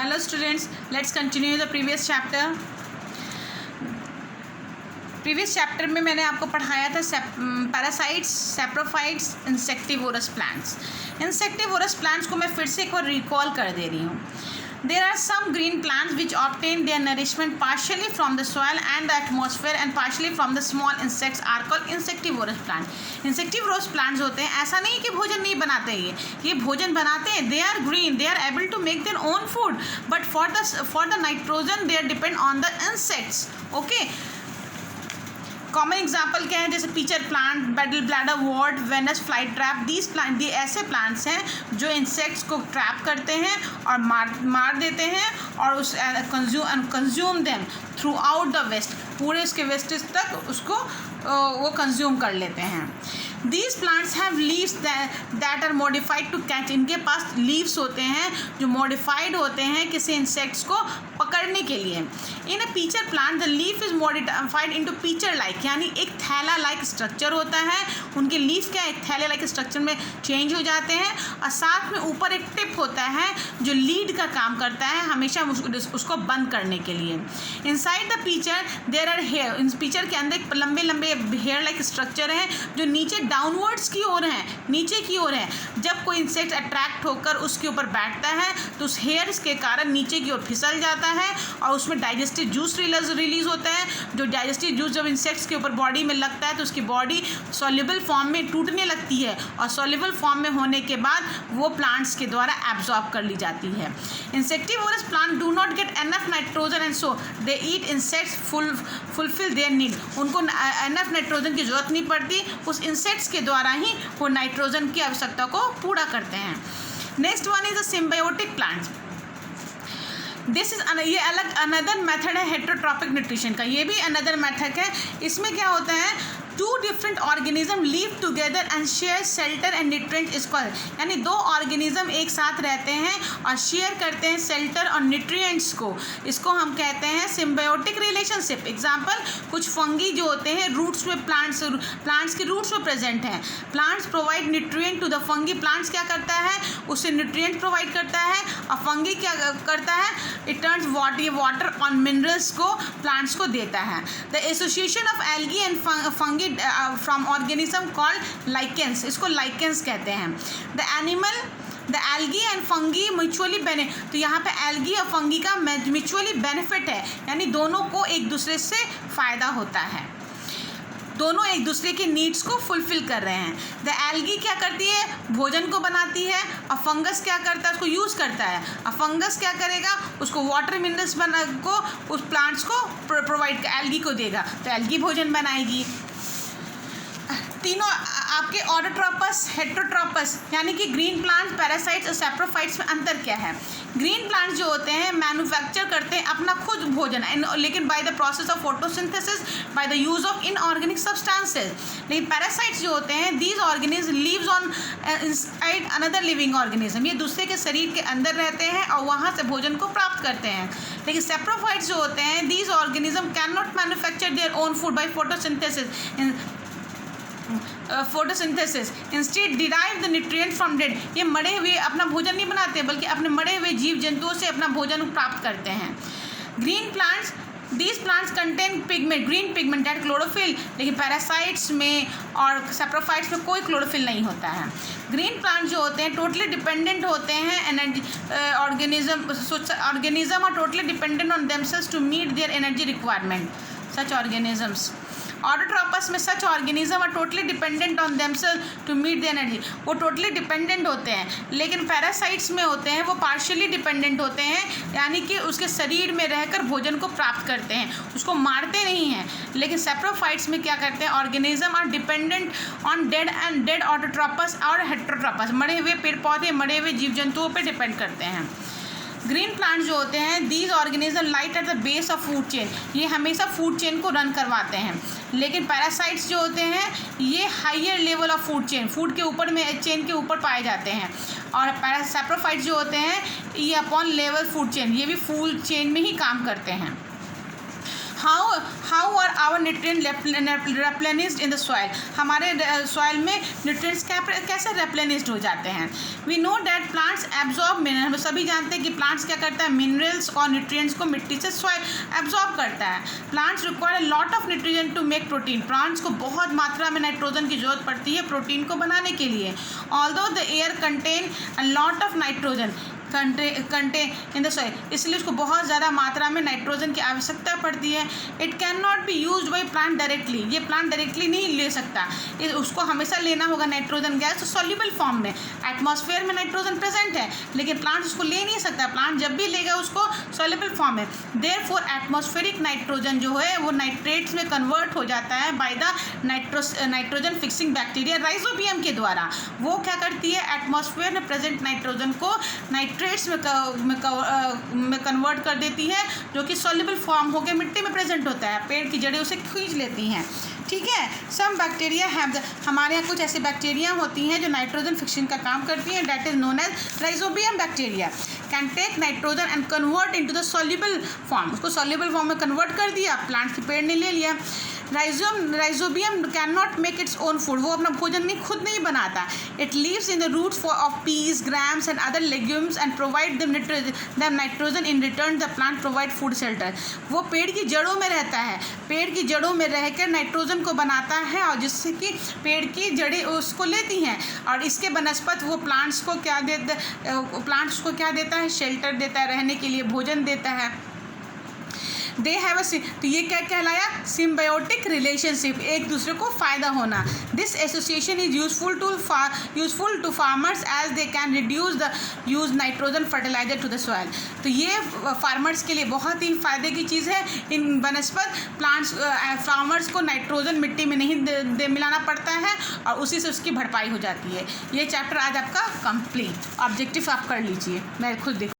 Hello students, let's continue the previous chapter. Previous chapter में मैंने आपको पढ़ाया था parasites, saprophytes, insectivorous plants. Insectivorous plants को मैं फिर से एक बार रिकॉल कर दे रही हूँ. There are some green plants which obtain their nourishment partially from the soil and the atmosphere and partially from the small insects are called insectivorous plants. Insectivorous plants होते हैं, ऐसा नहीं कि भोजन नहीं बनाते ये भोजन बनाते हैं. They are green, they are able to make their own food, but for the nitrogen they depend on the insects. Okay. Common example क्या है, जैसे पीचर प्लांट, बेडल bladderwort, Venus fly trap. These plant, ये ऐसे plants हैं जो insects को trap करते हैं और मार देते हैं और उस consume them throughout the waste, पूरे उसके वेस्टेज तक उसको वो कंज्यूम कर लेते हैं. These plants have leaves that are modified to catch. इनके पास लीव्स होते हैं जो मॉडिफाइड होते हैं किसी इंसेक्ट्स को पकड़ने के लिए. In a pitcher plant the leaf is modified into pitcher like, यानी एक थैला लाइक स्ट्रक्चर होता है. उनके लीफ क्या एक थैले लाइक स्ट्रक्चर में चेंज हो जाते हैं और साथ में ऊपर एक टिप होता है जो लीड का काम करता है हमेशा उसको बंद करने के लिए. Inside the pitcher there are hair. इन पीचर के अंदर एक लंबे लंबे हेयर लाइक स्ट्रक्चर है जो नीचे डाउनवर्ड्स की ओर है, नीचे की ओर है. जब कोई इंसेक्ट अट्रैक्ट होकर उसके ऊपर बैठता है तो उस हेयर्स के कारण नीचे की ओर फिसल जाता है और उसमें डाइजेस्टिव जूस रिलीज होता है. जो डाइजेस्टिव जूस जब इंसेक्ट्स के ऊपर बॉडी में लगता है तो उसकी बॉडी सॉल्युबल फॉर्म में टूटने लगती है और सॉल्युबल फॉर्म में होने के बाद वो प्लांट्स के द्वारा एब्जॉर्ब कर ली जाती है. Insectivorous plant do not get enough nitrogen and so they eat insects fulfil their need. उनको एनफ नाइट्रोजन की जरूरत नहीं पड़ती, उस इंसेक्ट्स के द्वारा ही वो नाइट्रोजन की आवश्यकता को पूरा करते हैं. Next one is the symbiotic plants. This is ये अलग अनदर मेथड है हेटेरोट्रॉपिक न्यूट्रिशन का. ये भी अनदर मेथड है. इसमें क्या होता है, two different organism live together and share shelter and nutrient is called. यानी दो ऑर्गेनिज्म एक साथ रहते हैं और शेयर करते हैं शेल्टर और न्यूट्रिएंट्स को. इसको हम कहते हैं सिम्बायोटिक रिलेशनशिप. एग्जांपल, कुछ फंगी जो होते हैं रूट्स में, प्लांट्स के रूट्स में प्रेजेंट हैं. Plants provide nutrient to the fungi. Plants क्या करता है, उसे न्यूट्रिएंट प्रोवाइड करता है और फंगी क्या करता है, it turns water on minerals को प्लांट्स को देता है. The association of algae and fungi from organism called lichens. इसको लाइकेंस कहते हैं. The algae and fungi mutually तो यहाँ पे एल्गी और फंगी का म्यूचुअली बेनिफिट है, यानी दोनों को एक दूसरे से फ़ायदा होता है, दोनों एक दूसरे की नीड्स को फुलफिल कर रहे हैं. द एल्गी क्या करती है, भोजन को बनाती है और फंगस क्या करता है, उसको यूज़ करता है. और फंगस क्या करेगा, उसको वाटर मिनरल्स को उस प्लांट्स को प्रोवाइड एल्गी को देगा, तो एल्गी भोजन बनाएगी. तीनों आपके ऑटोट्रॉपस, हेटेरोट्रॉपस, यानी कि ग्रीन प्लांट्स, पैरासाइट्स और सैप्रोफाइट्स में अंतर क्या है. ग्रीन प्लांट्स जो होते हैं मैन्युफैक्चर करते हैं अपना खुद भोजन, लेकिन by the process of photosynthesis by the use of inorganic substances. लेकिन पैरासाइट्स जो होते हैं, these organism lives on inside another living organism. ये दूसरे के शरीर के अंदर रहते हैं और वहाँ से भोजन को प्राप्त करते हैं. लेकिन सैप्रोफाइट्स जो होते हैं, these organism can not manufacture their own food by photosynthesis instead derive the nutrient from dead. ये मरे हुए अपना भोजन नहीं बनाते बल्कि अपने मरे हुए जीव जंतुओं से अपना भोजन प्राप्त करते हैं. Green plants, these plants contain pigment, green pigment that chlorophyll. लेकिन पैरासाइट्स में और सैप्रोफाइट्स में कोई क्लोरोफिल नहीं होता है. ग्रीन प्लांट जो होते हैं टोटली डिपेंडेंट होते हैं energy organism are totally dependent on themselves to meet their energy requirement. Such organisms, autotrophs में such organism are totally dependent on themselves to meet the energy. वो टोटली डिपेंडेंट होते हैं. लेकिन पैरासाइट्स में होते हैं वो पार्शियली डिपेंडेंट होते हैं, यानी कि उसके शरीर में रहकर भोजन को प्राप्त करते हैं, उसको मारते नहीं हैं. लेकिन सैप्रोफाइट्स में क्या करते हैं, organism are dependent on dead autotrophs और हेटेरोट्रॉपस. मरे हुए पेड़ पौधे, मरे हुए जीव जंतुओं पर डिपेंड करते हैं. ग्रीन प्लांट जो होते हैं, these organism light at the base of food chain. ये हमेशा फूड चेन को रन करवाते हैं. लेकिन पैरासाइट्स जो होते हैं ये higher level of food chain, food के ऊपर में चेन के ऊपर पाए जाते हैं. और सैप्रोफाइट्स जो होते हैं ये अपॉन लेवल फूड चेन, ये भी फूड चेन में ही काम करते हैं. How are our nutrient replenished in the soil, हमारे सॉइल में न्यूट्रिएंट्स कैसे रेप्लेनिश्ड हो जाते हैं। We know that plants absorb mineral, हम सभी जानते हैं कि प्लांट्स क्या करता है, मिनरल्स और न्यूट्रिएंट्स को मिट्टी से सॉइल एब्जॉर्ब करता है। Plants require lot of nitrogen to make protein, plants को बहुत मात्रा में नाइट्रोजन की जरूरत पड़ती है प्रोटीन को बनाने के लिए। Although the air contain a lot of nitrogen contain in the soil, इसलिए उसको बहुत ज़्यादा मात्रा में नाइट्रोजन की आवश्यकता पड़ती है। It can not be use by plant directly, ये प्लांट डायरेक्टली नहीं ले सकता, उसको हमेशा लेना होगा नाइट्रोजन गैस तो सॉल्युबल फॉर्म में। एटमॉस्फेयर में नाइट्रोजन प्रेजेंट है लेकिन प्लांट उसको ले नहीं सकता, प्लांट जब भी लेगा उसको सॉल्युबल फॉर्म में। देयरफॉर एटमॉस्फेरिक नाइट्रोजन जो है वो नाइट्रेट्स में कन्वर्ट हो जाता है by the nitrogen fixing bacteria rhizobium के द्वारा। वो क्या करती है, एटमॉस्फेयर में प्रेजेंट नाइट्रोजन को नाइट्रेट्स में कन्वर्ट कर देती है, जो कि सॉल्युबल फॉर्म होकर मिट्टी में प्रेजेंट होता है, पेड़ की जड़ें उसे खींच लेती हैं। ठीक है, सम बैक्टीरिया हैव हमारे यहाँ कुछ ऐसी बैक्टीरिया होती हैं जो नाइट्रोजन फिक्सिंग का काम करती हैं, that is known as rhizobium bacteria. Can take nitrogen and convert into the soluble form, उसको सॉल्युबल फॉर्म में कन्वर्ट कर दिया, प्लांट के पेड़ ने ले लिया। Rhizobium can not make its own food, वो अपना भोजन खुद नहीं बनाता। It lives in the roots of peas, grams and other legumes and provide them nitrogen. In return the plant provide food shelter, वो पेड़ की जड़ों में रहता है, पेड़ की जड़ों में रहकर नाइट्रोजन को बनाता है और जिससे कि पेड़ की जड़ें उसको लेती हैं और इसके बनस्पत वो प्लांट्स को क्या देता है, शेल्टर देता है, रहने के लिए भोजन देता है। दे हैव अ, तो ये क्या कहलाया, सिम्बायोटिक रिलेशनशिप, एक दूसरे को फ़ायदा होना। This association is useful to farmers as they can reduce the use nitrogen fertiliser to the soil. तो ये फार्मर्स के लिए बहुत ही फ़ायदे की चीज़ है, इन बनस्पत फार्मर्स को नाइट्रोजन मिट्टी में नहीं मिलाना पड़ता है और उसी से उसकी भरपाई हो जाती है। ये चैप्टर आज आपका कंप्लीट, ऑब्जेक्टिव आप कर लीजिए, मैं खुद